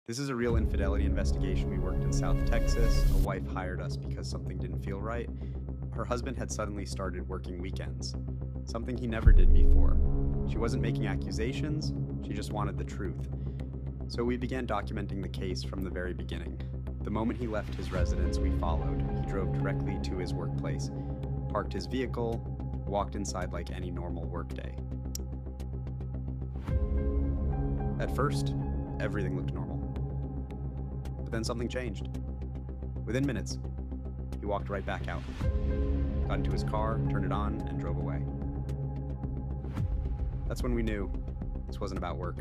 This is a real infidelity investigation. We worked in South Texas. A wife hired us because something didn't feel right. Her husband had suddenly started working weekends, something he never did before. She wasn't making accusations, she just wanted the truth. So we began documenting the case from the very beginning. The moment he left his residence, we followed. He drove directly to his workplace, parked his vehicle, walked inside like any normal workday. At first, everything looked normal. But then something changed. Within minutes, he walked right back out, got into his car, turned it on, and drove away. That's when we knew this wasn't about work.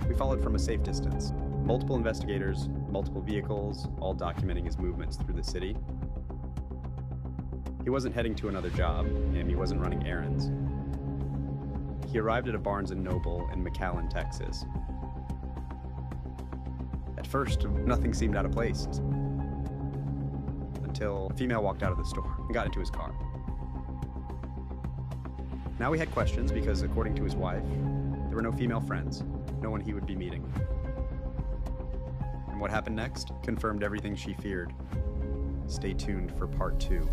We followed from a safe distance. Multiple investigators, multiple vehicles, all documenting his movements through the city. He wasn't heading to another job, and he wasn't running errands. He arrived at a Barnes & Noble in McAllen, Texas. At first, nothing seemed out of place, until a female walked out of the store and got into his car. Now we had questions because, according to his wife, there were no female friends, no one he would be meeting. And what happened next confirmed everything she feared. Stay tuned for part 2.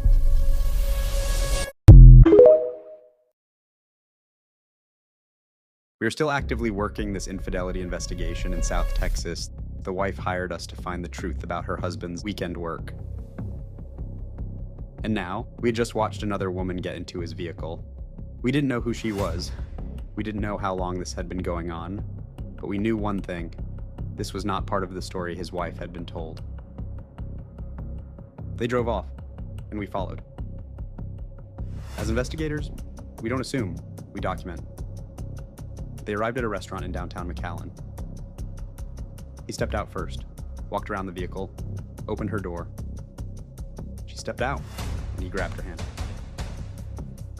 We are still actively working this infidelity investigation in South Texas. The wife hired us to find the truth about her husband's weekend work. And now, we had just watched another woman get into his vehicle. We didn't know who she was. We didn't know how long this had been going on. But we knew one thing. This was not part of the story his wife had been told. They drove off, and we followed. As investigators, we don't assume, we document. They arrived at a restaurant in downtown McAllen. He stepped out first, walked around the vehicle, opened her door. She stepped out, and he grabbed her hand.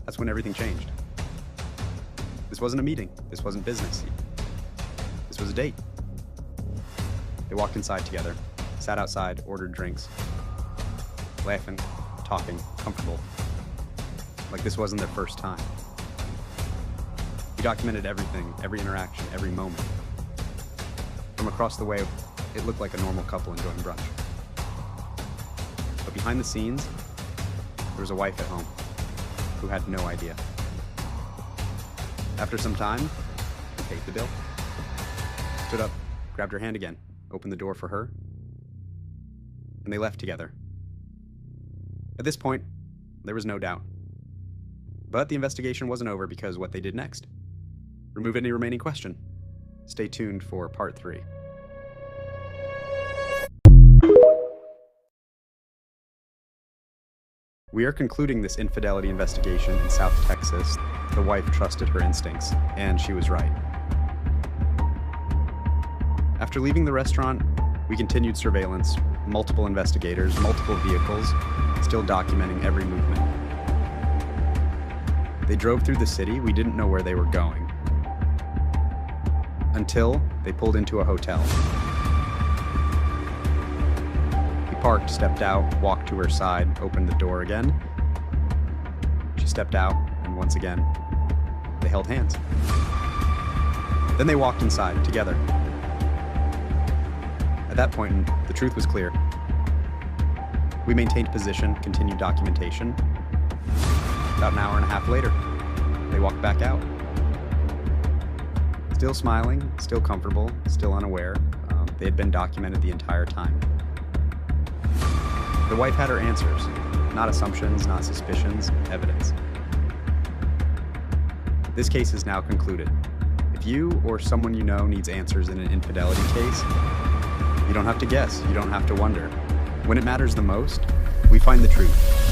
That's when everything changed. This wasn't a meeting. This wasn't business. This was a date. They walked inside together, sat outside, ordered drinks, laughing, talking, comfortable, like this wasn't their first time. We documented everything, every interaction, every moment. From across the way, it looked like a normal couple enjoying brunch. But behind the scenes, there was a wife at home who had no idea. After some time, he paid the bill, stood up, grabbed her hand again, opened the door for her, and they left together. At this point, there was no doubt. But the investigation wasn't over because what they did next. Remove any remaining question. Stay tuned for part 3. We are concluding this infidelity investigation in South Texas. The wife trusted her instincts, and she was right. After leaving the restaurant, we continued surveillance, multiple investigators, multiple vehicles, still documenting every movement. They drove through the city. We didn't know where they were going, until they pulled into a hotel. He parked, stepped out, walked to her side, opened the door again. She stepped out, and once again, they held hands. Then they walked inside together. At that point, the truth was clear. We maintained position, continued documentation. About an hour and a half later, they walked back out. Still smiling, still comfortable, still unaware. They had been documented the entire time. The wife had her answers, not assumptions, not suspicions, evidence. This case is now concluded. If you or someone you know needs answers in an infidelity case, you don't have to guess, you don't have to wonder. When it matters the most, we find the truth.